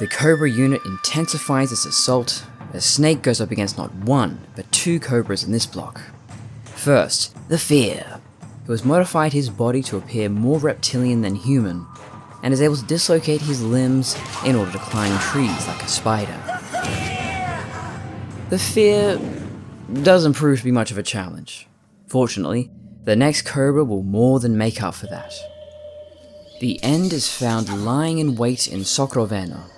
The Cobra unit intensifies its assault as Snake goes up against not one, but two Cobras in this block. First, the Fear, who has modified his body to appear more reptilian than human, and is able to dislocate his limbs in order to climb trees like a spider. The Fear doesn't prove to be much of a challenge. Fortunately, the next Cobra will more than make up for that. The End is found lying in wait in Sokroveno.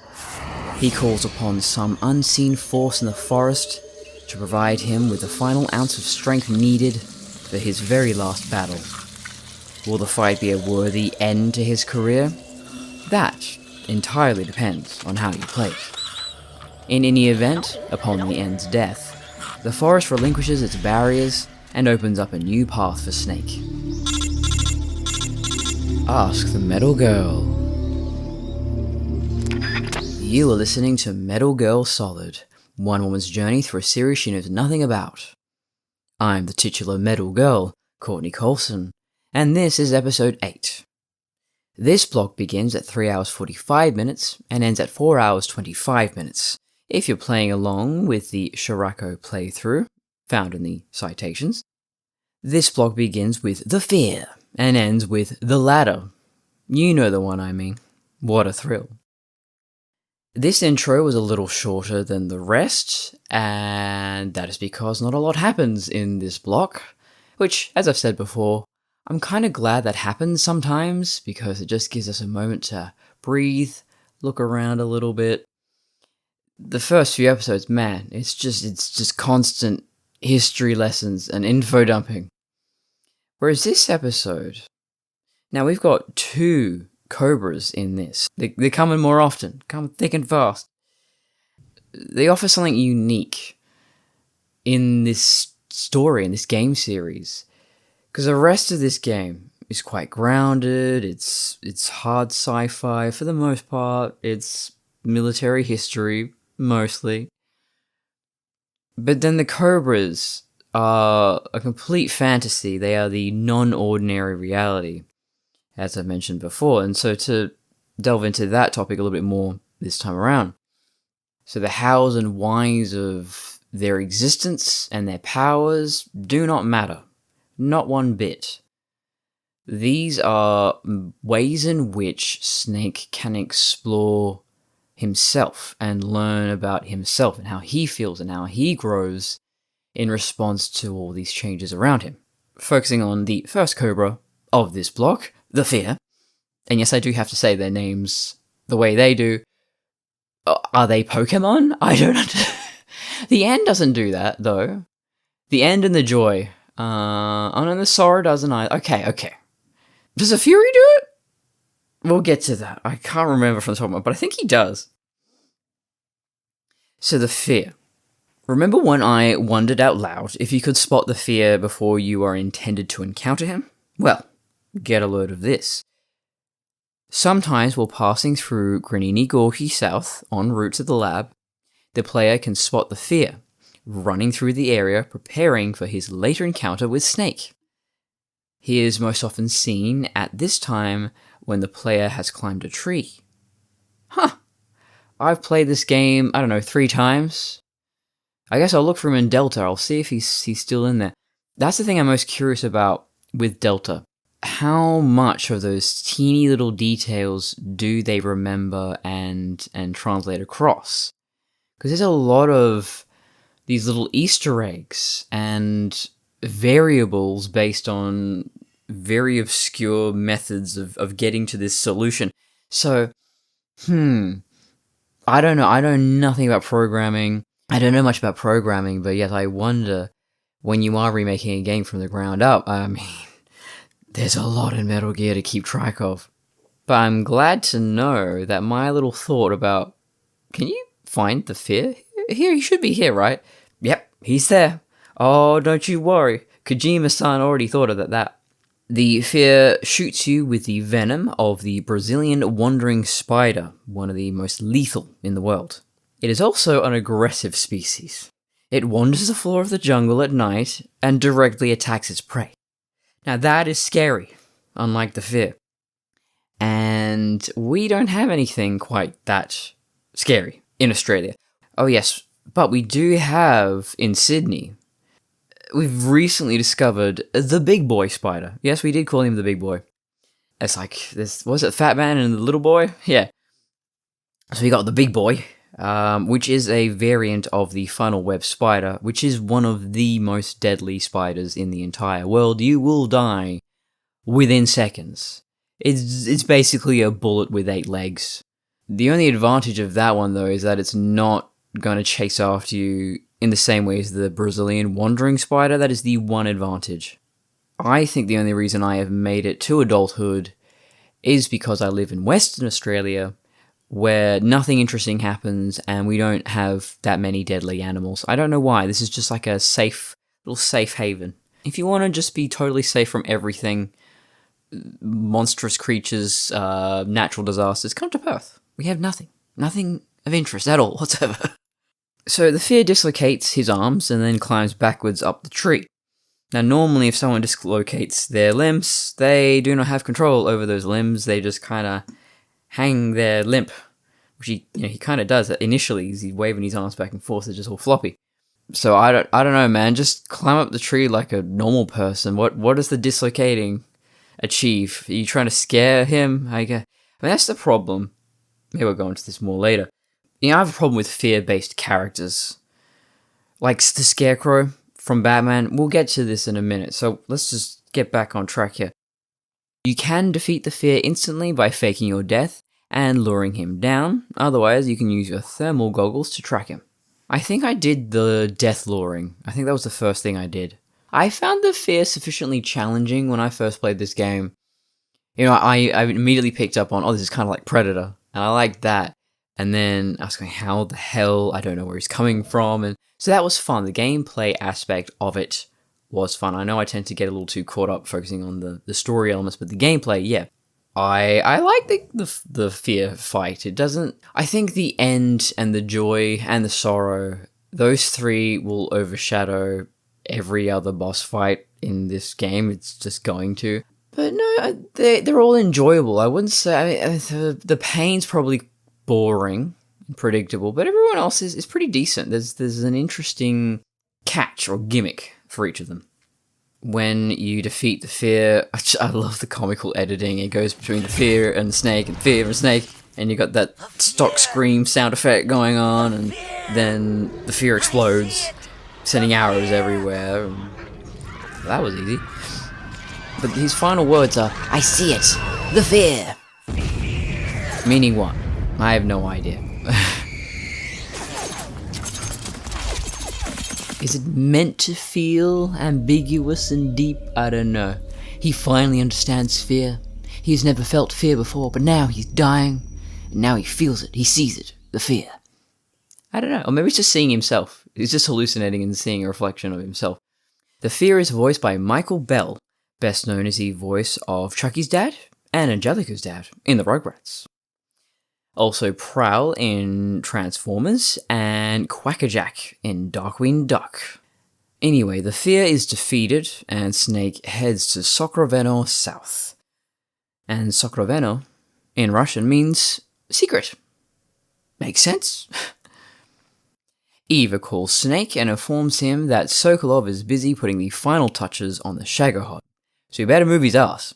He calls upon some unseen force in the forest to provide him with the final ounce of strength needed for his very last battle. Will the fight be a worthy end to his career? That entirely depends on how you play it. In any event, upon the End's death, the forest relinquishes its barriers and opens up a new path for Snake. Ask the Metal Girl. You are listening to Metal Girl Solid, one woman's journey through a series she knows nothing about. I'm the titular Metal Girl, Courtney Colson, and this is episode 8. This block begins at 3 hours 45 minutes and ends at 4 hours 25 minutes, if you're playing along with the Shirako playthrough, found in the Citations. This block begins with The Fear, and ends with The Ladder. You know the one I mean. What a thrill. This intro was a little shorter than the rest, and that is because not a lot happens in this block, which, as I've said before, I'm kind of glad that happens sometimes, because it just gives us a moment to breathe, look around a little bit. The first few episodes, man, it's just constant history lessons and info dumping. Whereas this episode, now we've got 2 Cobras in this. They're coming more often, come thick and fast. They offer something unique in this story, in this game series, because the rest of this game is quite grounded, it's hard sci-fi for the most part, it's military history, mostly. But then the Cobras are a complete fantasy. They are the non-ordinary reality, as I've mentioned before. And so to delve into that topic a little bit more this time around. So the hows and whys of their existence and their powers do not matter. Not one bit. These are ways in which Snake can explore himself and learn about himself and how he feels and how he grows in response to all these changes around him. Focusing on the first Cobra of this block, The Fear. And yes, I do have to say their names the way they do. Are they Pokemon? I don't understand. The End doesn't do that, though. The End and the Joy. Oh no, the Sora doesn't either. Okay. Does the Fury do it? We'll get to that. I can't remember from the top of my head, but I think he does. So The Fear. Remember when I wondered out loud if you could spot the Fear before you are intended to encounter him? Well, get a load of this. Sometimes while passing through Granini Gorki South en route to the lab, the player can spot the Fear, running through the area preparing for his later encounter with Snake. He is most often seen at this time when the player has climbed a tree. I've played this game, 3 times. I guess I'll look for him in Delta. I'll see if he's still in there. That's the thing I'm most curious about with Delta. How much of those teeny little details do they remember and translate across? Because there's a lot of these little Easter eggs and variables based on very obscure methods of getting to this solution. So, I don't know. I know nothing about programming. I don't know much about programming, but yet I wonder, when you are remaking a game from the ground up, there's a lot in Metal Gear to keep track of. But I'm glad to know that my little thought about, can you find the Fear? Here, he should be here, right? Yep, he's there. Oh, don't you worry. Kojima-san already thought of that. The Fear shoots you with the venom of the Brazilian wandering spider, one of the most lethal in the world. It is also an aggressive species. It wanders the floor of the jungle at night and directly attacks its prey. Now that is scary, unlike the Fear. And we don't have anything quite that scary in Australia. Oh yes, but we do have in Sydney, we've recently discovered the big boy spider. Yes, we did call him the big boy. It's like, was it Fat Man and the little boy? Yeah. So we got the big boy, which is a variant of the funnel web spider, which is one of the most deadly spiders in the entire world. You will die within seconds. It's basically a bullet with 8 legs. The only advantage of that one, though, is that it's not going to chase after you in the same way as the Brazilian wandering spider. That is the one advantage. I think the only reason I have made it to adulthood is because I live in Western Australia, where nothing interesting happens and we don't have that many deadly animals. I don't know why. This is just like a little safe haven. If you want to just be totally safe from everything, monstrous creatures, natural disasters, come to Perth. We have nothing. Nothing of interest at all whatsoever. So the fear dislocates his arms and then climbs backwards up the tree. Now normally if someone dislocates their limbs, they do not have control over those limbs. They just kind of hang there limp, which he kind of does. Initially, he's waving his arms back and forth, they're just all floppy. So I don't know, man. Just climb up the tree like a normal person. What does the dislocating achieve? Are you trying to scare him? I mean, that's the problem. Maybe we'll go into this more later. I have a problem with fear-based characters. Like the Scarecrow from Batman. We'll get to this in a minute, so let's just get back on track here. You can defeat the fear instantly by faking your death and luring him down. Otherwise, you can use your thermal goggles to track him. I think I did the death luring. I think that was the first thing I did. I found the fear sufficiently challenging when I first played this game. I immediately picked up on, this is kind of like Predator, and I liked that. And then I was going, how the hell? I don't know where he's coming from. And so that was fun. The gameplay aspect of it was fun. I know I tend to get a little too caught up focusing on the story elements, but the gameplay, yeah. I like the fear fight. It doesn't... I think the end and the joy and the sorrow, those 3 will overshadow every other boss fight in this game. It's just going to. But no, they're all enjoyable. I wouldn't say... the pain's probably boring and predictable, but everyone else is pretty decent. There's an interesting catch or gimmick for each of them. When you defeat the fear, I love the comical editing. It goes between the fear and the snake and fear and snake, and you got that stock scream sound effect going on, and then the fear explodes, sending arrows everywhere. That was easy. But his final words are, "I see it, the fear." Meaning what? I have no idea. Is it meant to feel ambiguous and deep? I don't know. He finally understands fear. He has never felt fear before, but now he's dying, and now he feels it. He sees it. The fear. I don't know. Or maybe he's just seeing himself. He's just hallucinating and seeing a reflection of himself. The fear is voiced by Michael Bell, best known as the voice of Chucky's dad and Angelica's dad in the Rugrats. Also Prowl in Transformers, and Quackerjack in Darkwing Duck. Anyway, the fear is defeated, and Snake heads to Sokroveno South. And Sokroveno, in Russian, means secret. Makes sense? Eva calls Snake and informs him that Sokolov is busy putting the final touches on the Shagohod, so he better move his ass.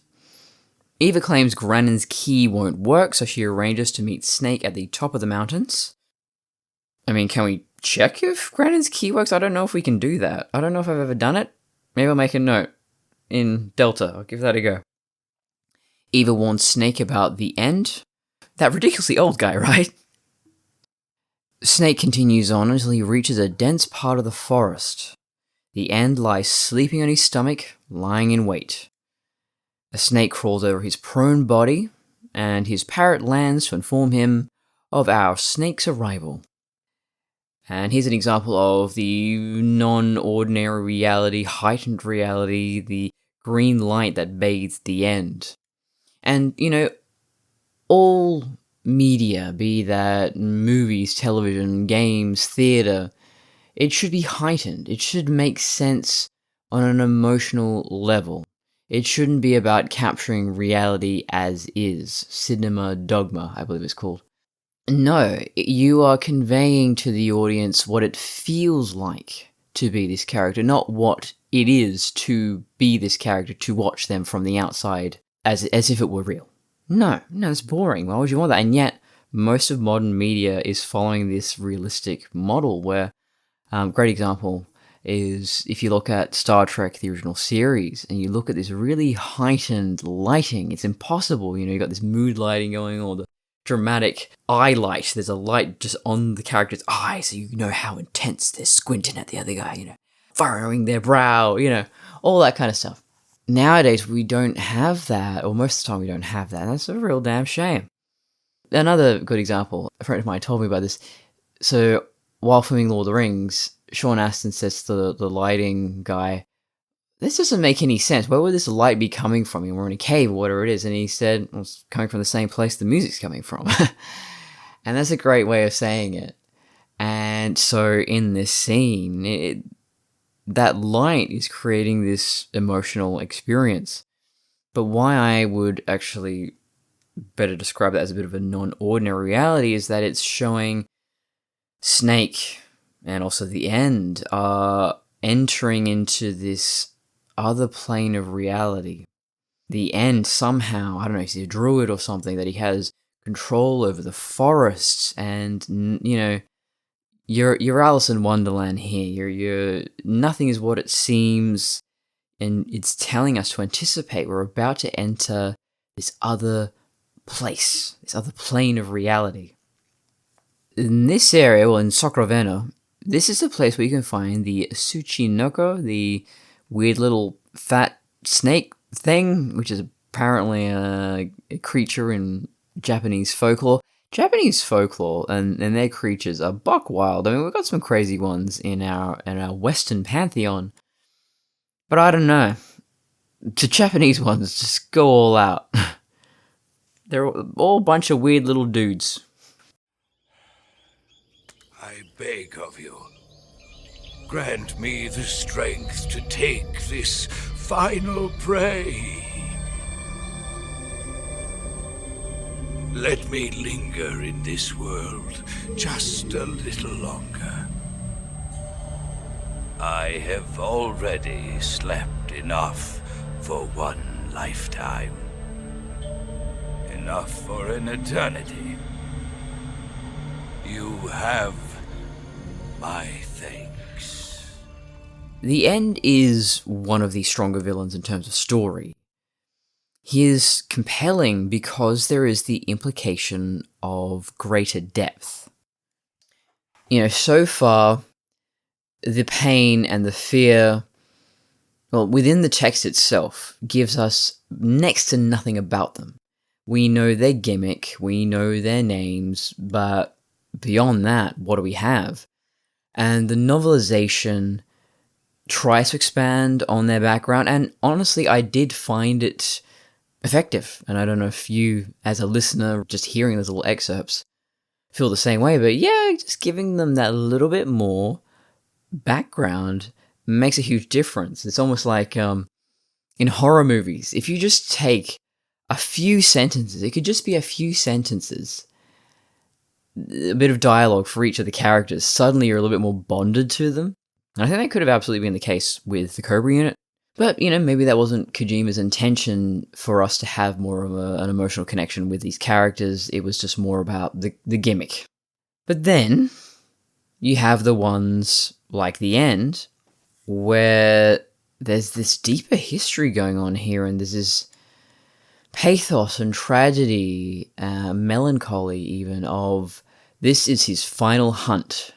Eva claims Granin's key won't work, so she arranges to meet Snake at the top of the mountains. I mean, can we check if Granin's key works? I don't know if we can do that. I don't know if I've ever done it. Maybe I'll make a note in Delta. I'll give that a go. Eva warns Snake about the end. That ridiculously old guy, right? Snake continues on until he reaches a dense part of the forest. The end lies sleeping on his stomach, lying in wait. A snake crawls over his prone body, and his parrot lands to inform him of our snake's arrival. And here's an example of the non-ordinary reality, heightened reality, the green light that bathes the end. And, all media, be that movies, television, games, theatre, it should be heightened. It should make sense on an emotional level. It shouldn't be about capturing reality as is. Cinema dogma, I believe it's called. No, you are conveying to the audience what it feels like to be this character, not what it is to be this character, to watch them from the outside as if it were real. No, it's boring. Why would you want that? And yet, most of modern media is following this realistic model where, great example is if you look at Star Trek, the original series, and you look at this really heightened lighting, it's impossible. You got this mood lighting going on, the dramatic eye light. There's a light just on the character's eye, so you know how intense they're squinting at the other guy, furrowing their brow, all that kind of stuff. Nowadays, we don't have that, or most of the time we don't have that. That's a real damn shame. Another good example, a friend of mine told me about this. So, while filming Lord of the Rings, Sean Astin says to the lighting guy, this doesn't make any sense. Where would this light be coming from? We're in a cave or whatever it is. And he said, well, it's coming from the same place the music's coming from. And that's a great way of saying it. And so in this scene, that light is creating this emotional experience. But why I would actually better describe that as a bit of a non-ordinary reality is that it's showing Snake and also the End are entering into this other plane of reality. The End somehow, I don't know, he's a druid or something, that he has control over the forests, and you're Alice in Wonderland here. You're nothing is what it seems, and it's telling us to anticipate we're about to enter this other place, this other plane of reality. In this area, well, in Sokroveno, this is a place where you can find the Tsuchinoko, the weird little fat snake thing, which is apparently a creature in Japanese folklore. Japanese folklore and their creatures are buck wild. I mean, we've got some crazy ones in our Western pantheon, but I don't know. The Japanese ones just go all out. They're all a bunch of weird little dudes. I beg of you, grant me the strength to take this final prey. Let me linger in this world just a little longer. I have already slept enough for one lifetime. Enough for an eternity. You have my thanks. The End is one of the stronger villains in terms of story. He is compelling because there is the implication of greater depth. So far, the pain and the fear, well, within the text itself, gives us next to nothing about them. We know their gimmick, we know their names, but beyond that, what do we have? And the novelization tries to expand on their background, and honestly, I did find it effective. And I don't know if you, as a listener, just hearing those little excerpts, feel the same way, but yeah, just giving them that little bit more background makes a huge difference. It's almost like in horror movies, if you just take a few sentences, it could just be a few sentences, a bit of dialogue for each of the characters, suddenly you're a little bit more bonded to them. And I think that could have absolutely been the case with the Cobra unit. But, maybe that wasn't Kojima's intention for us to have more of an emotional connection with these characters. It was just more about the gimmick. But then, you have the ones like The End, where there's this deeper history going on here, and there's this pathos and tragedy, melancholy even, of this is his final hunt,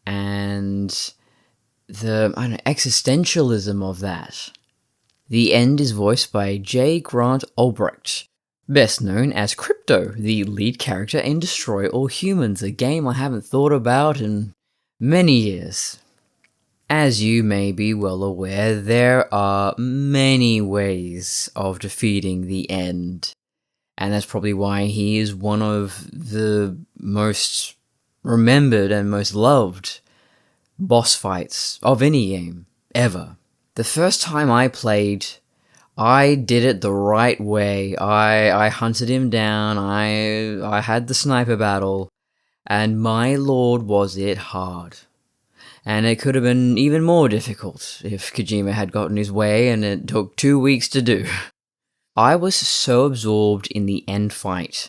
and the existentialism of that. The End is voiced by J. Grant Albrecht, best known as Crypto, the lead character in Destroy All Humans, a game I haven't thought about in many years. As you may be well aware, there are many ways of defeating the End, and that's probably why he is one of the most remembered and most loved boss fights of any game, ever. The first time I played, I did it the right way. I hunted him down, I had the sniper battle, And my lord, was it hard. And it could have been even more difficult if Kojima had gotten his way and it took 2 weeks to do. I was so absorbed in the end fight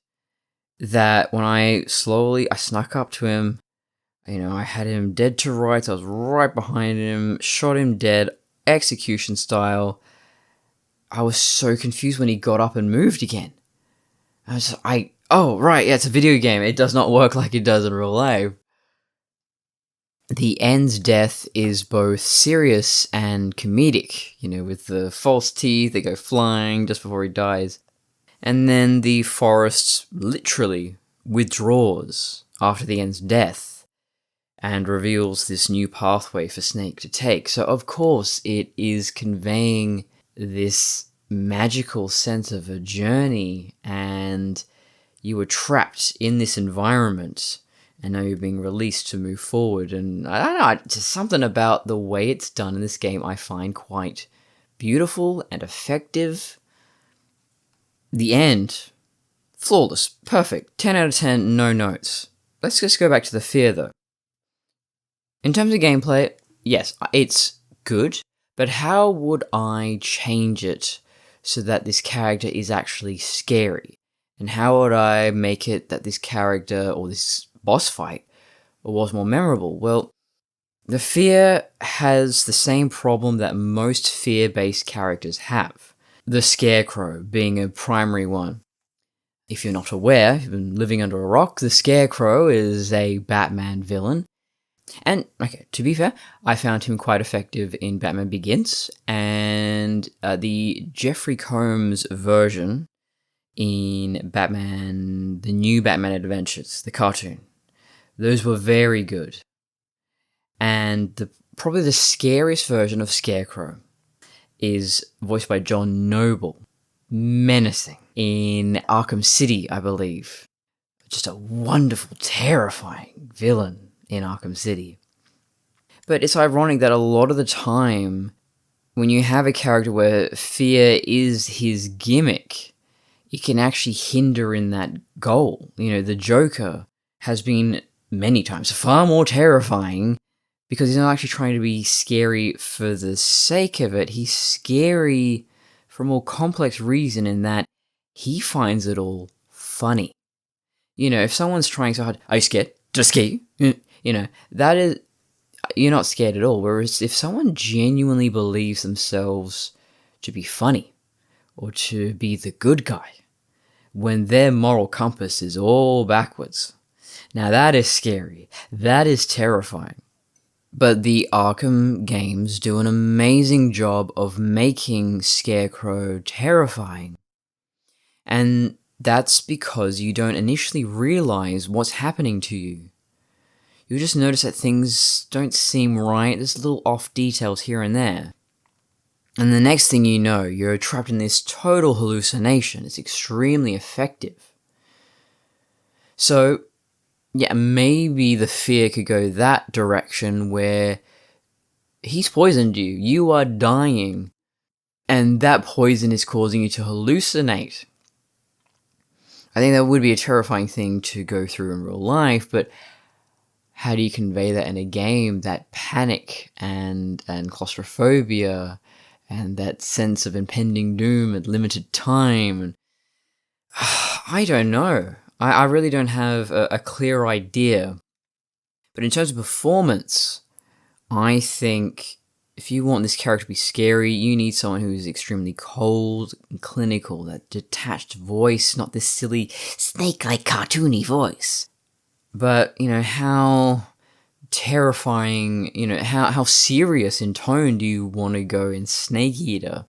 that when I snuck up to him, I had him dead to rights, I was right behind him, shot him dead, execution style. I was so confused when he got up and moved again. Oh, right, yeah, it's a video game. It does not work like it does in real life. The end's death is both serious and comedic, with the false teeth that go flying just before he dies. And then the forest literally withdraws after the end's death and reveals this new pathway for Snake to take. So of course it is conveying this magical sense of a journey, and you were trapped in this environment and now you're being released to move forward. And I don't know, just something about the way it's done in this game I find quite beautiful and effective. The end, flawless, perfect, 10 out of 10, no notes. Let's just go back to the fear though. In terms of gameplay, yes, it's good, but how would I change it so that this character is actually scary? And how would I make it that this character or this boss fight was more memorable? Well, the fear has the same problem that most fear-based characters have. The Scarecrow being a primary one. If you're not aware, you've been living under a rock, the Scarecrow is a Batman villain. And, okay, to be fair, I found him quite effective in Batman Begins, and the Jeffrey Combs version in the new Batman Adventures, the cartoon. Those were very good. And probably the scariest version of Scarecrow is voiced by John Noble. Menacing. In Arkham City, I believe. Just a wonderful, terrifying villain in Arkham City. But it's ironic that a lot of the time, when you have a character where fear is his gimmick, it can actually hinder in that goal. The Joker has been many times far more terrifying because he's not actually trying to be scary for the sake of it. He's scary for a more complex reason in that he finds it all funny. If someone's trying so hard, are you scared? Did I scare you? That is, you're not scared at all. Whereas if someone genuinely believes themselves to be funny or to be the good guy, when their moral compass is all backwards, now that is scary. That is terrifying. But the Arkham games do an amazing job of making Scarecrow terrifying. And that's because you don't initially realize what's happening to you. You just notice that things don't seem right, there's little off details here and there. And the next thing you know, you're trapped in this total hallucination. It's extremely effective. So, yeah, maybe the fear could go that direction where he's poisoned you, you are dying, and that poison is causing you to hallucinate. I think that would be a terrifying thing to go through in real life, but how do you convey that in a game? That panic and claustrophobia and that sense of impending doom and limited time. And I don't know. I really don't have a clear idea. But in terms of performance, I think if you want this character to be scary, you need someone who's extremely cold and clinical, that detached voice, not this silly snake-like cartoony voice. But, how terrifying, how serious in tone do you want to go in Snake Eater?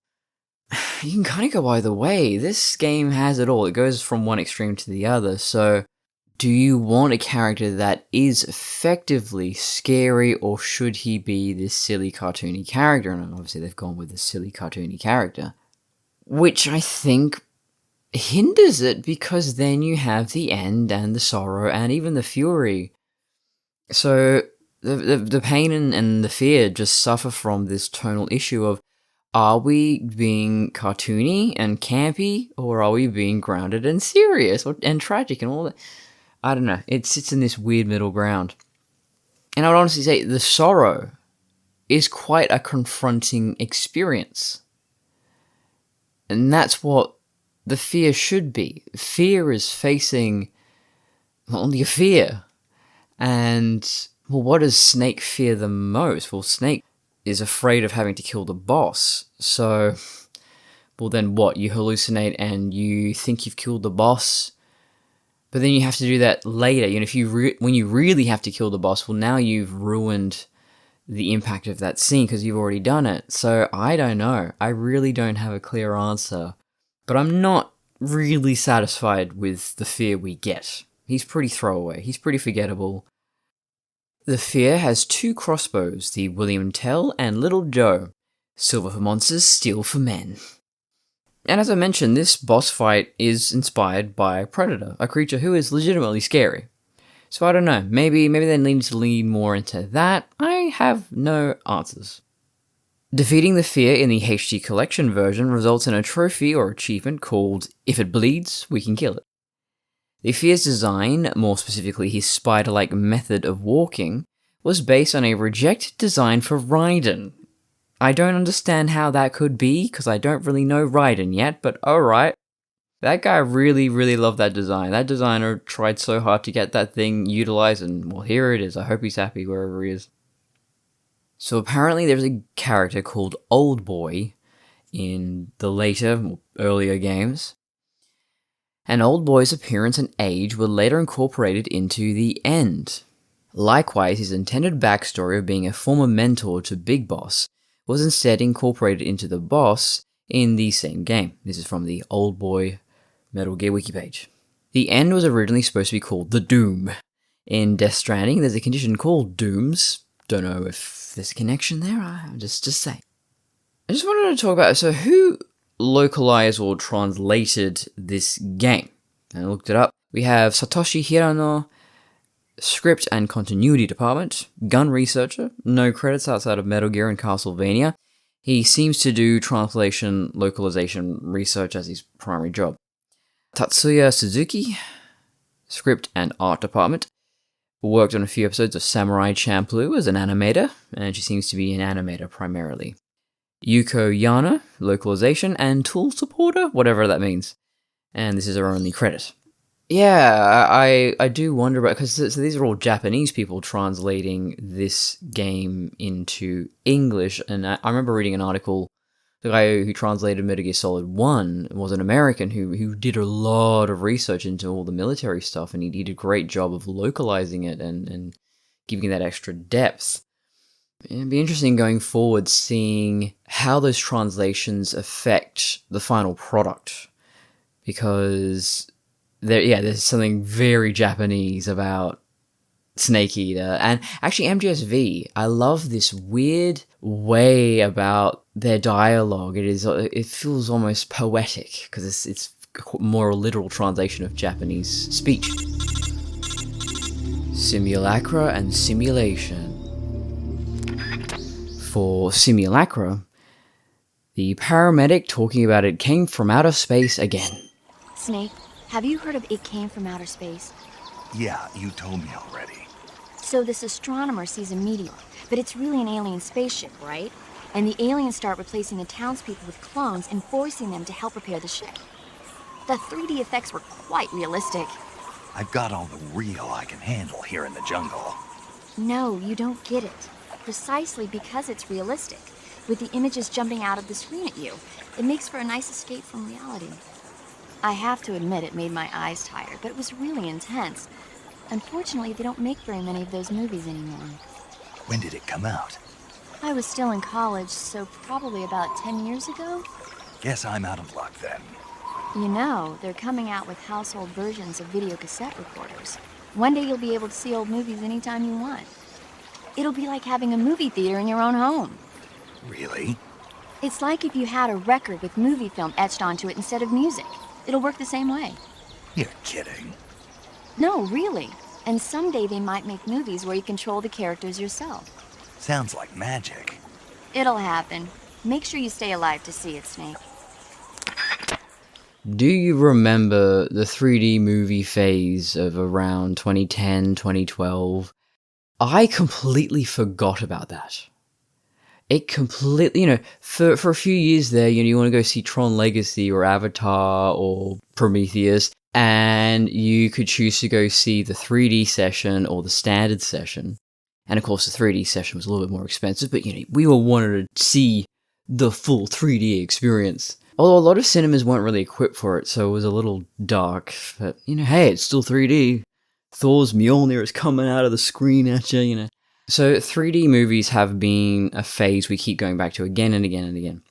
You can kind of go either way. This game has it all. It goes from one extreme to the other. So, do you want a character that is effectively scary, or should he be this silly cartoony character? And obviously they've gone with the silly cartoony character, which I think hinders it, because then you have the end and the sorrow and even the fury. So the pain and the fear just suffer from this tonal issue of, are we being cartoony and campy, or are we being grounded and serious and tragic and all that? I don't know, it sits in this weird middle ground. And I would honestly say the sorrow is quite a confronting experience. And that's what the fear should be. Fear is facing only your fear. And, well, what does Snake fear the most? Well, Snake is afraid of having to kill the boss. So, well, then what? You hallucinate and you think you've killed the boss, but then you have to do that later. You know, when you really have to kill the boss, well, now you've ruined the impact of that scene because you've already done it. So, I don't know. I really don't have a clear answer. But I'm not really satisfied with the fear we get. He's pretty throwaway. He's pretty forgettable. The fear has 2 crossbows, the William Tell and Little Joe. Silver for monsters, steel for men. And as I mentioned, this boss fight is inspired by Predator, a creature who is legitimately scary. So I don't know, maybe they need to lean more into that. I have no answers. Defeating the fear in the HD Collection version results in a trophy or achievement called If It Bleeds, We Can Kill It. The fear's design, more specifically his spider-like method of walking, was based on a rejected design for Raiden. I don't understand how that could be, because I don't really know Raiden yet, but alright. That guy really, really loved that design. That designer tried so hard to get that thing utilized, and well, here it is. I hope he's happy wherever he is. So apparently there's a character called Old Boy in the earlier games. And Old Boy's appearance and age were later incorporated into the end. Likewise, his intended backstory of being a former mentor to Big Boss was instead incorporated into the boss in the same game. This is from the Old Boy Metal Gear wiki page. The end was originally supposed to be called the Doom. In Death Stranding, there's a condition called Dooms. Don't know if there's a connection there, I'm just saying. I just wanted to talk about, so who localized or translated this game? And I looked it up. We have Satoshi Hirano, script and continuity department, gun researcher, no credits outside of Metal Gear and Castlevania. He seems to do translation, localization research as his primary job. Tatsuya Suzuki, script and art department, worked on a few episodes of Samurai Champloo as an animator, and she seems to be an animator primarily. Yuko Yano, localization, and tool supporter, whatever that means. And this is her only credit. Yeah, I do wonder about, because so these are all Japanese people translating this game into English, and I remember reading an article, the guy who translated Metal Gear Solid 1 was an American who did a lot of research into all the military stuff, and he did a great job of localizing it and giving that extra depth. It'd be interesting going forward seeing how those translations affect the final product, because there's something very Japanese about Snake Eater, and actually MGSV. I love this weird way about their dialogue. It feels almost poetic because it's more a literal translation of Japanese speech. Simulacra and simulation. For Simulacra, the paramedic talking about it came from outer space again. Snake, have you heard of It Came From Outer Space? Yeah, you told me already. So this astronomer sees a meteor, but it's really an alien spaceship, right? And the aliens start replacing the townspeople with clones and forcing them to help repair the ship. The 3D effects were quite realistic. I've got all the real I can handle here in the jungle. No, you don't get it. Precisely because it's realistic, with the images jumping out of the screen at you. It makes for a nice escape from reality. I have to admit it made my eyes tired, but it was really intense. Unfortunately, they don't make very many of those movies anymore. When did it come out? I was still in college, so probably about 10 years ago. Guess I'm out of luck then. You know, they're coming out with household versions of video cassette recorders. One day you'll be able to see old movies anytime you want. It'll be like having a movie theater in your own home. Really? It's like if you had a record with movie film etched onto it instead of music. It'll work the same way. You're kidding. No, really. And someday they might make movies where you control the characters yourself. Sounds like magic. It'll happen. Make sure you stay alive to see it, Snake. Do you remember the 3D movie phase of around 2010, 2012? I completely forgot about that. It completely, for a few years there, you want to go see Tron Legacy or Avatar or Prometheus, and you could choose to go see the 3D session or the standard session. And of course, the 3D session was a little bit more expensive, but we all wanted to see the full 3D experience. Although a lot of cinemas weren't really equipped for it, so it was a little dark. But, hey, it's still 3D. Thor's Mjolnir is coming out of the screen at you, So 3D movies have been a phase we keep going back to again and again and again.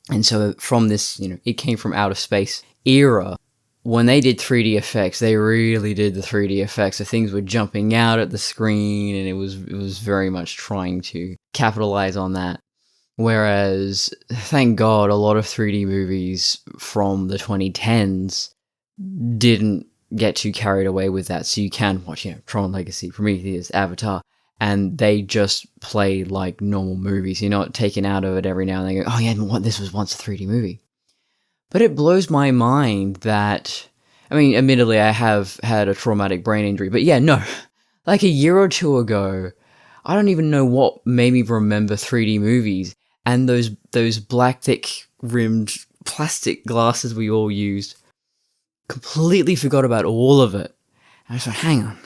And so from this, it came from outer space era. When they did 3D effects, they really did the 3D effects. So things were jumping out at the screen, and it was very much trying to capitalize on that. Whereas, thank God, a lot of 3D movies from the 2010s didn't get too carried away with that. So you can watch, Tron Legacy, Prometheus, Avatar, and they just play like normal movies. You're not taken out of it every now and then. Oh yeah, this was once a 3D movie. But it blows my mind that, admittedly, I have had a traumatic brain injury, but yeah, no. Like a year or two ago, I don't even know what made me remember 3D movies and those black thick rimmed plastic glasses we all used. Completely forgot about all of it. And I was like, hang on.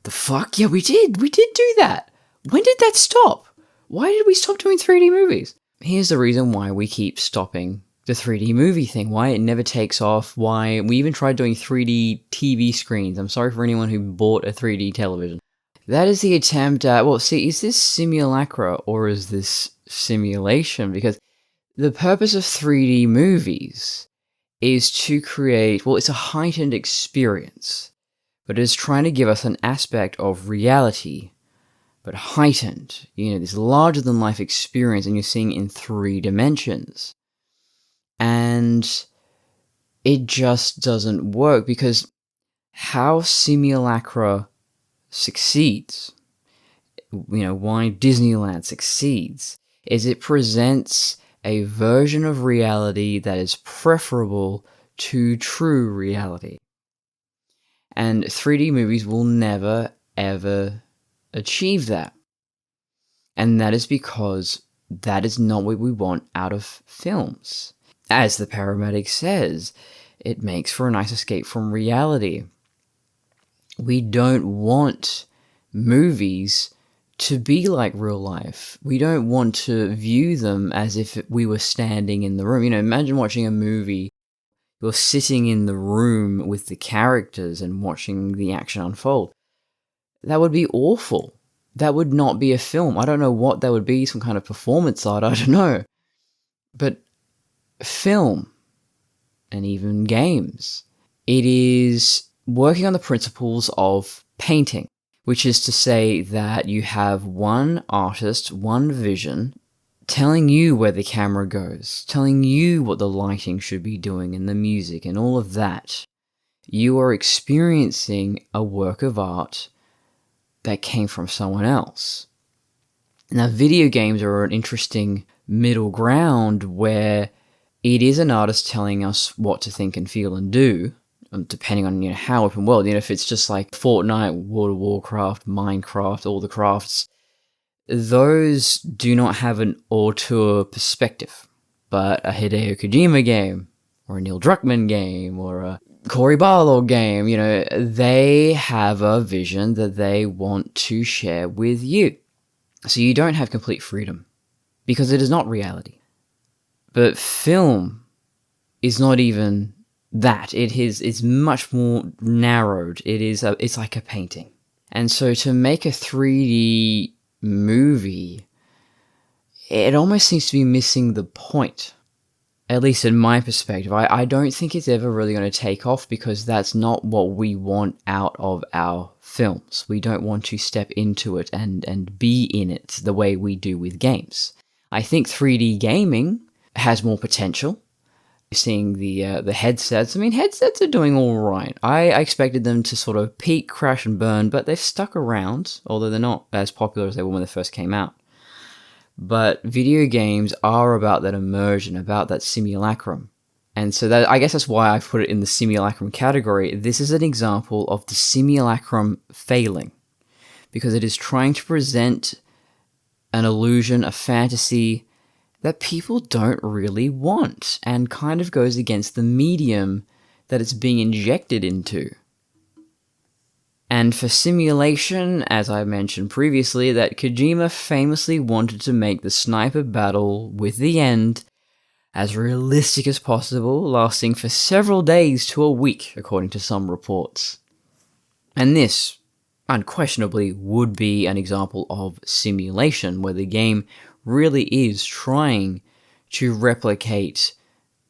The fuck? Yeah, we did do that. When did that stop? Why did we stop doing 3D movies? Here's the reason why we keep stopping the 3D movie thing, why it never takes off, why we even tried doing 3D TV screens. I'm sorry for anyone who bought a 3D television. That is the attempt at, is this simulacra or is this simulation? Because the purpose of 3D movies is to create, it's a heightened experience, but it is trying to give us an aspect of reality, but heightened. This larger than life experience, and you're seeing it in 3 dimensions. And it just doesn't work because how simulacra succeeds, why Disneyland succeeds, is it presents a version of reality that is preferable to true reality. And 3D movies will never, ever achieve that. And that is because that is not what we want out of films. As the paramedic says, it makes for a nice escape from reality. We don't want movies to be like real life. We don't want to view them as if we were standing in the room. Imagine watching a movie. You're sitting in the room with the characters and watching the action unfold. That would be awful. That would not be a film. I don't know what that would be, some kind of performance art, I don't know. But film, and even games, it is working on the principles of painting, which is to say that you have one artist, one vision, telling you where the camera goes, telling you what the lighting should be doing and the music and all of that. You are experiencing a work of art that came from someone else. Now, video games are an interesting middle ground where it is an artist telling us what to think and feel and do, depending on how open world. If it's just like Fortnite, World of Warcraft, Minecraft, all the crafts, those do not have an auteur perspective. But a Hideo Kojima game, or a Neil Druckmann game, or a Cory Barlog game, they have a vision that they want to share with you. So you don't have complete freedom, because it is not reality. But film is not even that. It's much more narrowed. It's like a painting. And so to make a 3D movie, it almost seems to be missing the point. At least in my perspective. I don't think it's ever really going to take off because that's not what we want out of our films. We don't want to step into it and be in it the way we do with games. I think 3D gaming has more potential. Seeing the headsets, headsets are doing all right. I expected them to sort of peak, crash, and burn, but they've stuck around, although they're not as popular as they were when they first came out. But video games are about that immersion, about that simulacrum. And so that, I guess that's why I've put it in the simulacrum category. This is an example of the simulacrum failing, because it is trying to present an illusion, a fantasy that people don't really want, and kind of goes against the medium that it's being injected into. And for simulation, as I mentioned previously, that Kojima famously wanted to make the sniper battle with the end as realistic as possible, lasting for several days to a week, according to some reports. And this, unquestionably, would be an example of simulation, where the game really is trying to replicate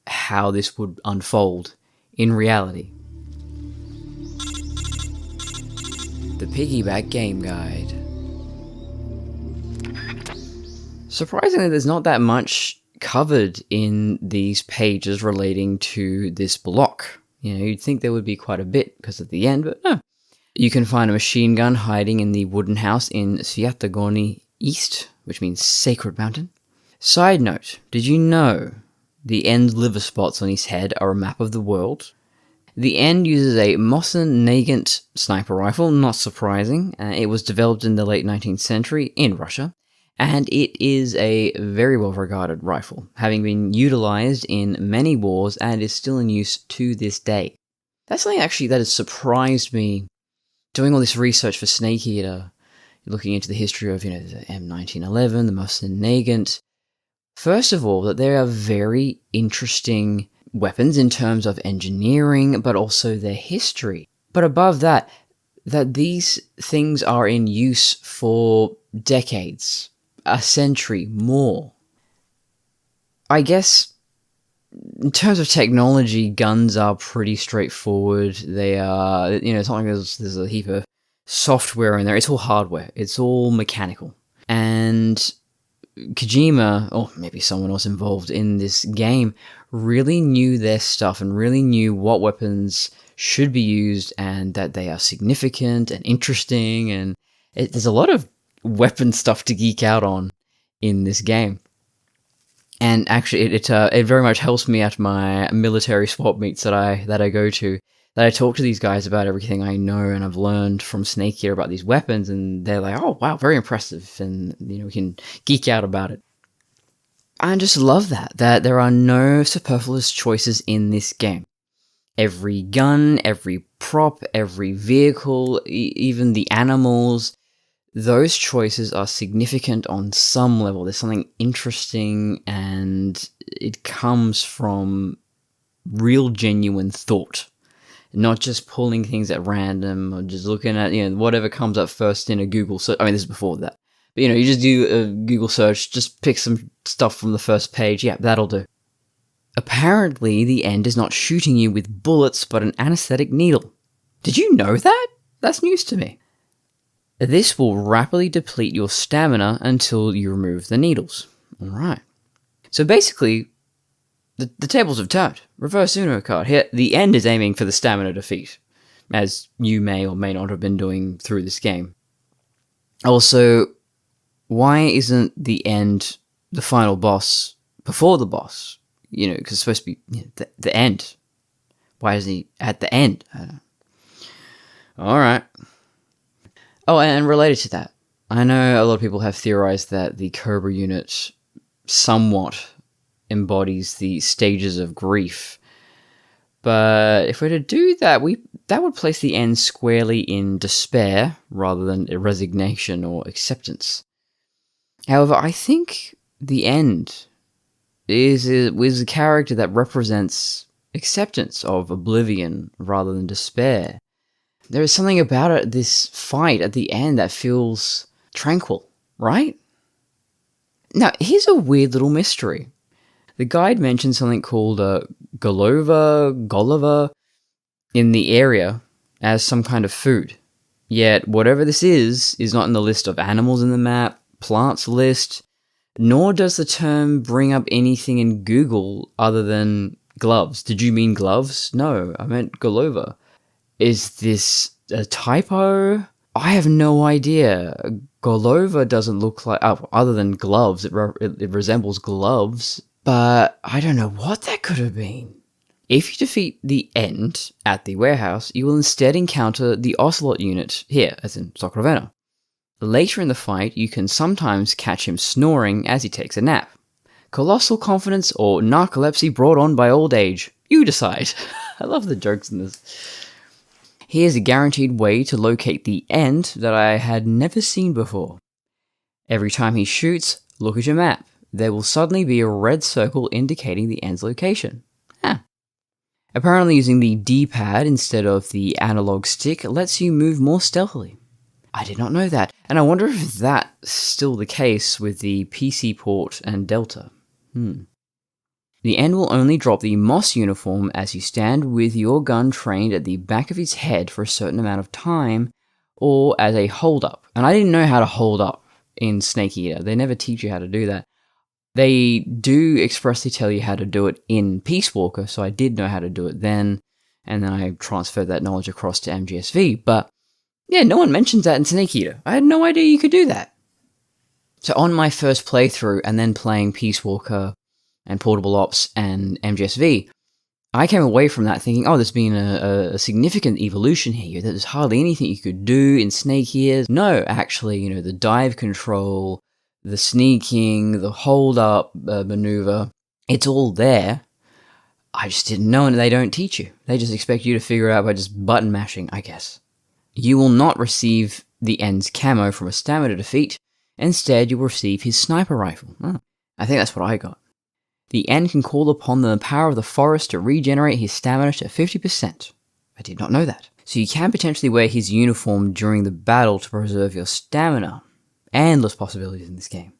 how this would unfold in reality. The Piggyback Game Guide. Surprisingly, there's not that much covered in these pages relating to this block. You'd think there would be quite a bit because at the end, but no. You can find a machine gun hiding in the wooden house in Sviatogoni East, which means Sacred Mountain. Side note, did you know the End liver spots on his head are a map of the world? The End uses a Mosin Nagant sniper rifle, not surprising. It was developed in the late 19th century in Russia, and it is a very well-regarded rifle, having been utilized in many wars and is still in use to this day. That's something actually that has surprised me, doing all this research for Snake Eater, looking into the history of, the M1911, the Mosin Nagant. First of all, that they are very interesting weapons in terms of engineering, but also their history. But above that these things are in use for decades, a century, more. I guess, in terms of technology, guns are pretty straightforward. They are, it's not like there's a heap of software in there. It's all hardware. It's all mechanical. And Kojima, or maybe someone else involved in this game, really knew their stuff and really knew what weapons should be used and that they are significant and interesting, and there's a lot of weapon stuff to geek out on in this game. And actually, it very much helps me at my military swap meets that I go to, that I talk to these guys about everything I know and I've learned from Snake Eater about these weapons, and they're like, oh wow, very impressive, and we can geek out about it. I just love that there are no superfluous choices in this game. Every gun, every prop, every vehicle, even the animals, those choices are significant on some level. There's something interesting, and it comes from real genuine thought. Not just pulling things at random or just looking at, whatever comes up first in a Google search. I mean, this is before that. But, you just do a Google search, just pick some stuff from the first page. Yeah, that'll do. Apparently, the End is not shooting you with bullets, but an anesthetic needle. Did you know that? That's news to me. This will rapidly deplete your stamina until you remove the needles. Alright. So basically, the tables have turned. Reverse Uno card. Here, the End is aiming for the stamina defeat, as you may or may not have been doing through this game. Also, why isn't the End the final boss before the boss? Because it's supposed to be the end. Why isn't he at the end? I don't know. Alright. Oh, and related to that, I know a lot of people have theorized that the Cobra unit somewhat embodies the stages of grief. But if we're to do that, that would place the End squarely in despair rather than resignation or acceptance. However, I think the End is a character that represents acceptance of oblivion rather than despair. There is something about it, this fight at the end, that feels tranquil, right? Now, here's a weird little mystery. The guide mentions something called Golova in the area as some kind of food. Yet, whatever this is not in the list of animals in the map, plants list, nor does the term bring up anything in Google other than gloves. Did you mean gloves? No, I meant Golova. Is this a typo? I have no idea. Golova doesn't look like... other than gloves, it resembles gloves. But I don't know what that could have been. If you defeat the End at the warehouse, you will instead encounter the Ocelot unit here, as in Socravena. Later in the fight, you can sometimes catch him snoring as he takes a nap. Colossal confidence or narcolepsy brought on by old age. You decide. I love the jokes in this. Here's a guaranteed way to locate the End that I had never seen before. Every time he shoots, look at your map. There will suddenly be a red circle indicating the End's location. Apparently using the D-pad instead of the analog stick lets you move more stealthily. I did not know that, and I wonder if that's still the case with the PC port and Delta. The End will only drop the Moss uniform as you stand with your gun trained at the back of his head for a certain amount of time, or as a hold-up. And I didn't know how to hold up in Snake Eater. They never teach you how to do that. They do expressly tell you how to do it in Peace Walker, so I did know how to do it then, and then I transferred that knowledge across to MGSV, but yeah, no one mentions that in Snake Eater. I had no idea you could do that. So on my first playthrough, and then playing Peace Walker and Portable Ops and MGSV, I came away from that thinking, oh, there's been a significant evolution here. There's hardly anything you could do in Snake Eater. No, actually, the dive control, the sneaking, the hold-up maneuver, it's all there. I just didn't know, and they don't teach you. They just expect you to figure it out by just button mashing, I guess. You will not receive the End's camo from a stamina defeat. Instead, you'll receive his sniper rifle. I think that's what I got. The End can call upon the power of the forest to regenerate his stamina to 50%. I did not know that. So you can potentially wear his uniform during the battle to preserve your stamina. Endless possibilities in this game.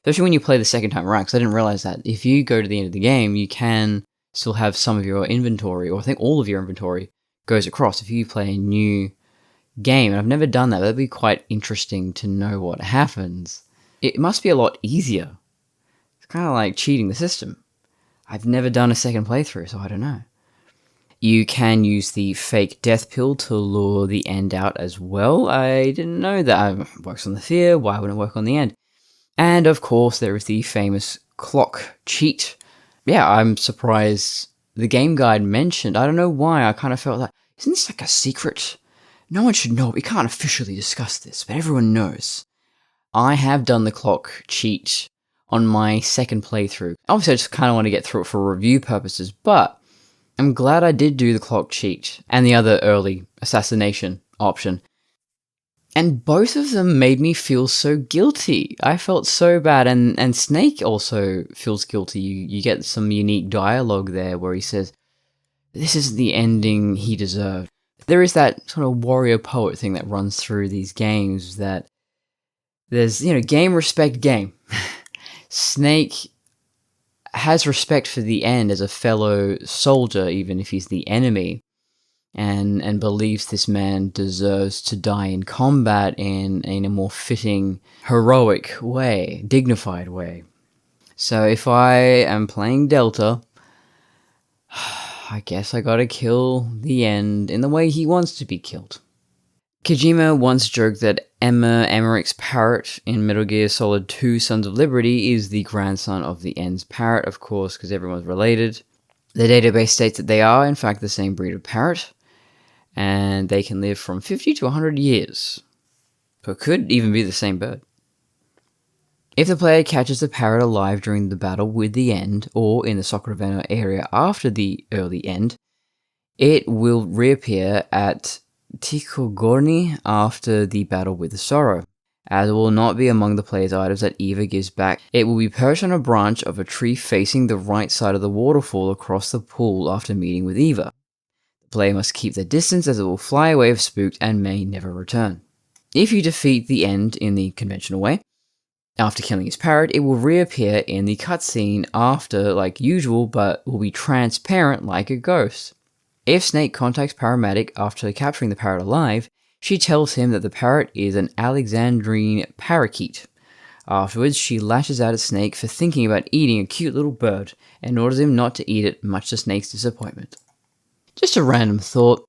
Especially when you play the second time around, because I didn't realize that. If you go to the end of the game, you can still have some of your inventory, or I think all of your inventory goes across if you play a new game. And I've never done that. That'd be quite interesting to know what happens. It must be a lot easier. It's kind of like cheating the system. I've never done a second playthrough, so I don't know. You can use the fake death pill to lure the End out as well. I didn't know that. It works on the fear, why wouldn't it work on the End? And of course, there is the famous clock cheat. Yeah, I'm surprised the game guide mentioned. I don't know why, I kind of felt like, isn't this like a secret? No one should know. We can't officially discuss this, but everyone knows. I have done the clock cheat on my second playthrough. Obviously, I just kind of want to get through it for review purposes, but I'm glad I did do the clock cheat and the other early assassination option. And both of them made me feel so guilty. I felt so bad, and Snake also feels guilty. You get some unique dialogue there where he says, this isn't the ending he deserved. There is that sort of warrior poet thing that runs through these games, that there's, game, respect, game. Snake has respect for the End as a fellow soldier, even if he's the enemy, and believes this man deserves to die in combat in a more fitting, heroic way, dignified way. So if I am playing Delta, I guess I gotta kill the End in the way he wants to be killed. Kojima once joked that Emma Emmerich's parrot in Metal Gear Solid 2 Sons of Liberty is the grandson of the End's parrot, of course, because everyone's related. The database states that they are, in fact, the same breed of parrot, and they can live from 50 to 100 years. So it could even be the same bird. If the player catches the parrot alive during the battle with the End, or in the Socravena area after the early End, it will reappear at Tikogorni after the battle with the Sorrow. As it will not be among the player's items that Eva gives back, it will be perched on a branch of a tree facing the right side of the waterfall across the pool after meeting with Eva. The player must keep their distance as it will fly away if spooked and may never return. If you defeat the End in the conventional way, after killing his parrot, it will reappear in the cutscene after like usual, but will be transparent like a ghost. If Snake contacts Paramedic after capturing the parrot alive, she tells him that the parrot is an Alexandrine parakeet. Afterwards, she lashes out at Snake for thinking about eating a cute little bird, and orders him not to eat it, much to Snake's disappointment. Just a random thought.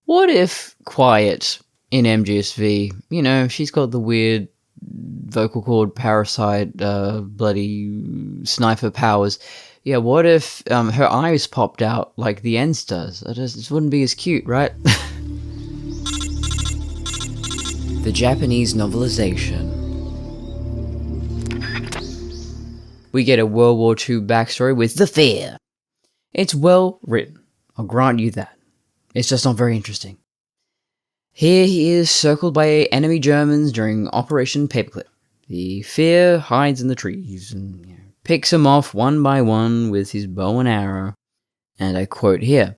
What if Quiet in MGSV, she's got the weird vocal cord parasite, bloody sniper powers. Yeah, what if her eyes popped out like the ends does? It just wouldn't be as cute, right? The Japanese novelization. We get a World War II backstory with The Fear. It's well written, I'll grant you that. It's just not very interesting. Here he is circled by enemy Germans during Operation Paperclip. The Fear hides in the trees and picks him off one by one with his bow and arrow. And I quote here,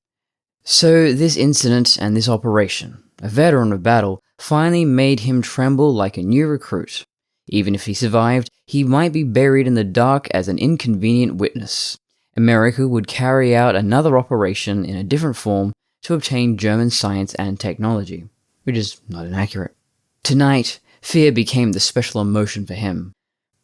"So this incident and this operation, a veteran of battle, finally made him tremble like a new recruit. Even if he survived, he might be buried in the dark as an inconvenient witness. America would carry out another operation in a different form to obtain German science and technology," which is not inaccurate. Tonight, fear became the special emotion for him.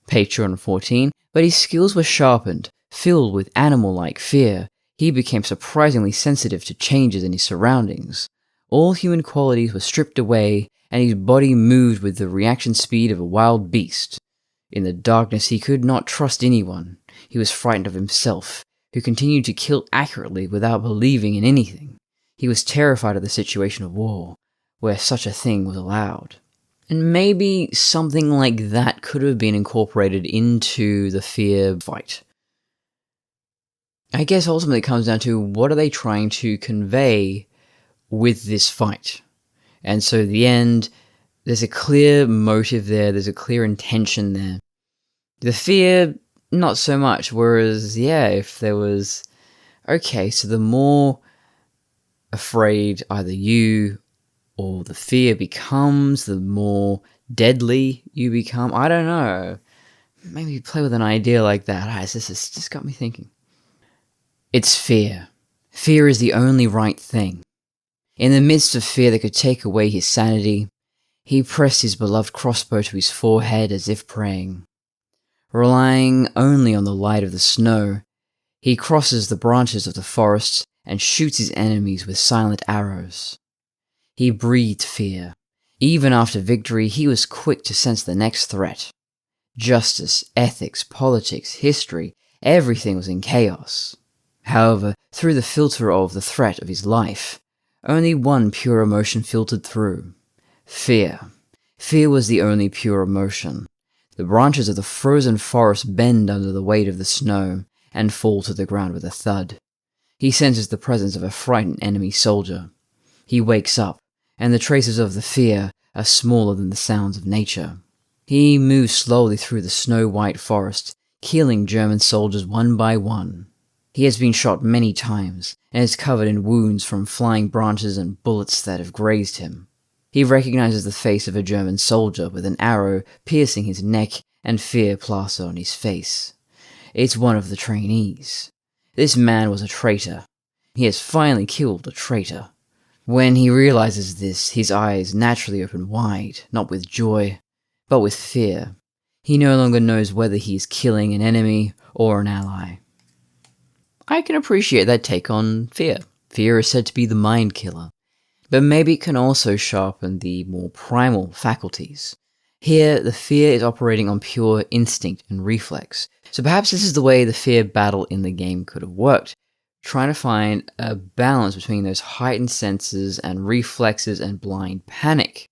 Patreon 14, but his skills were sharpened, filled with animal-like fear. He became surprisingly sensitive to changes in his surroundings. All human qualities were stripped away, and his body moved with the reaction speed of a wild beast. In the darkness, he could not trust anyone. He was frightened of himself, who continued to kill accurately without believing in anything. He was terrified of the situation of war, where such a thing was allowed. And maybe something like that could have been incorporated into the fear fight. I guess ultimately it comes down to what are they trying to convey with this fight. And so at the end, there's a clear motive there, there's a clear intention there. The fear, not so much, whereas, if there was, okay, so the more afraid either you or the fear becomes, the more deadly you become. I don't know. Maybe play with an idea like that. This has just got me thinking. It's fear. Fear is the only right thing. In the midst of fear that could take away his sanity, he pressed his beloved crossbow to his forehead as if praying. Relying only on the light of the snow, he crosses the branches of the forest and shoots his enemies with silent arrows. He breathed fear. Even after victory, he was quick to sense the next threat. Justice, ethics, politics, history, everything was in chaos. However, through the filter of the threat of his life, only one pure emotion filtered through. Fear. Fear was the only pure emotion. The branches of the frozen forest bend under the weight of the snow and fall to the ground with a thud. He senses the presence of a frightened enemy soldier. He wakes up, and the traces of the fear are smaller than the sounds of nature. He moves slowly through the snow-white forest, killing German soldiers one by one. He has been shot many times, and is covered in wounds from flying branches and bullets that have grazed him. He recognizes the face of a German soldier with an arrow piercing his neck and fear plastered on his face. It's one of the trainees. This man was a traitor. He has finally killed a traitor. When he realizes this, his eyes naturally open wide, not with joy, but with fear. He no longer knows whether he is killing an enemy or an ally. I can appreciate that take on fear. Fear is said to be the mind killer, but maybe it can also sharpen the more primal faculties. Here, the fear is operating on pure instinct and reflex, so perhaps this is the way the fear battle in the game could have worked, trying to find a balance between those heightened senses and reflexes and blind panic.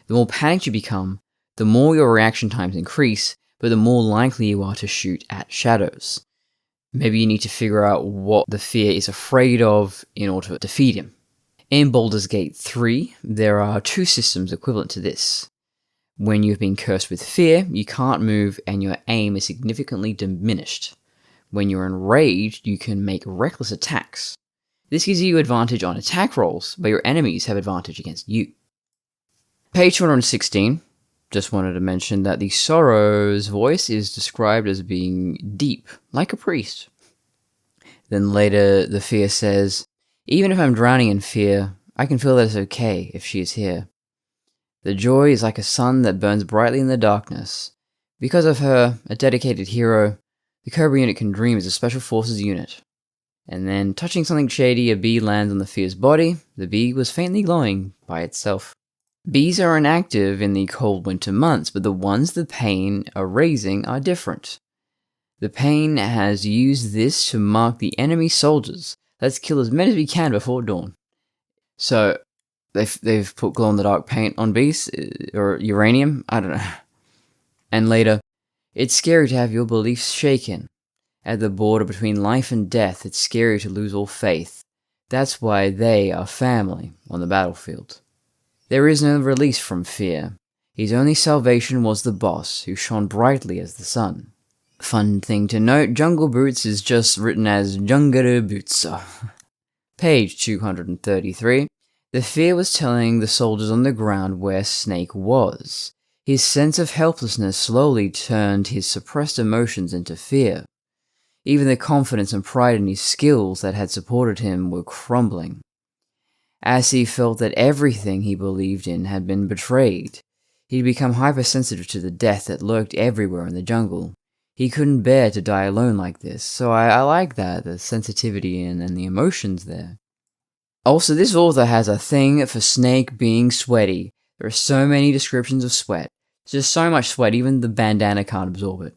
The more panicked you become, the more your reaction times increase, but the more likely you are to shoot at shadows. Maybe you need to figure out what the fear is afraid of in order to defeat him. In Baldur's Gate 3, there are two systems equivalent to this. When you've been cursed with fear, you can't move and your aim is significantly diminished. When you're enraged, you can make reckless attacks. This gives you advantage on attack rolls, but your enemies have advantage against you. Page 216. Just wanted to mention that the Sorrow's voice is described as being deep, like a priest. Then later, the fear says, "Even if I'm drowning in fear, I can feel that it's okay if she is here. The joy is like a sun that burns brightly in the darkness. Because of her, a dedicated hero, the Cobra unit can dream as a special forces unit." And then, touching something shady, a bee lands on the fear's body. The bee was faintly glowing by itself. Bees are inactive in the cold winter months, but the ones the pain are raising are different. The Pain has used this to mark the enemy soldiers. Let's kill as many as we can before dawn. So, they've put glow-in-the-dark paint on beasts, or uranium, I don't know. And later, it's scary to have your beliefs shaken. At the border between life and death, it's scary to lose all faith. That's why they are family on the battlefield. There is no release from fear. His only salvation was the boss, who shone brightly as the sun. Fun thing to note, Jungle Boots is just written as Jungere Bootsa. Page 233. The fear was telling the soldiers on the ground where Snake was. His sense of helplessness slowly turned his suppressed emotions into fear. Even the confidence and pride in his skills that had supported him were crumbling. As he felt that everything he believed in had been betrayed, he'd become hypersensitive to the death that lurked everywhere in the jungle. He couldn't bear to die alone like this, so I like that, the sensitivity and the emotions there. Also, this author has a thing for Snake being sweaty. There are so many descriptions of sweat. There's just so much sweat, even the bandana can't absorb it.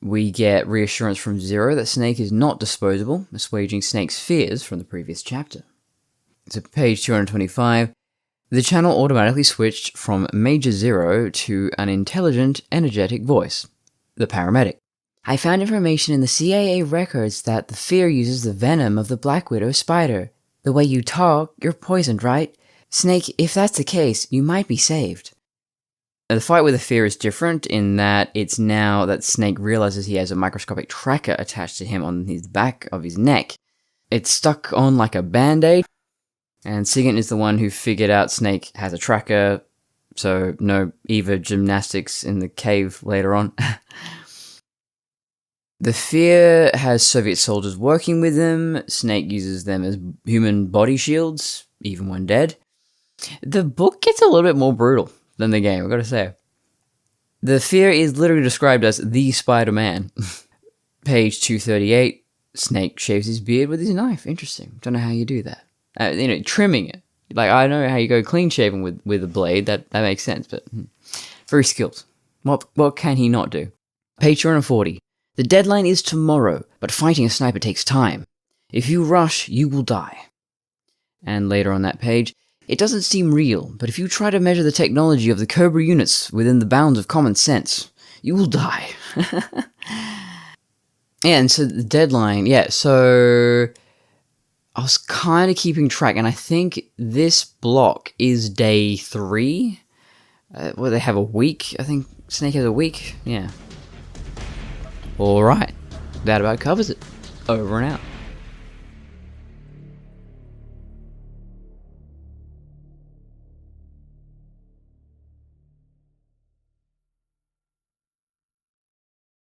We get reassurance from Zero that Snake is not disposable, assuaging Snake's fears from the previous chapter. So page 225, the channel automatically switched from Major Zero to an intelligent, energetic voice, the paramedic. I found information in the CIA records that the fear uses the venom of the Black Widow spider. The way you talk, you're poisoned, right? Snake, if that's the case, you might be saved. Now, the fight with the fear is different in that it's now that Snake realizes he has a microscopic tracker attached to him on his back of his neck. It's stuck on like a band-aid, and Sigint is the one who figured out Snake has a tracker, so no Eva gymnastics in the cave later on. The fear has Soviet soldiers working with him. Snake uses them as human body shields, even when dead. The book gets a little bit more brutal than the game, I've got to say. The fear is literally described as the Spider-Man. Page 238, Snake shaves his beard with his knife. Interesting. Don't know how you do that. Trimming it. Like, I know how you go clean shaven with a blade. That makes sense, but very skilled. What can he not do? Page 240. The deadline is tomorrow, but fighting a sniper takes time. If you rush, you will die. And later on that page, it doesn't seem real, but if you try to measure the technology of the Cobra units within the bounds of common sense, you will die. And so the deadline, so I was kind of keeping track, and I think this block is day 3. They have a week? I think Snake has a week? Yeah. Alright, that about covers it. Over and out.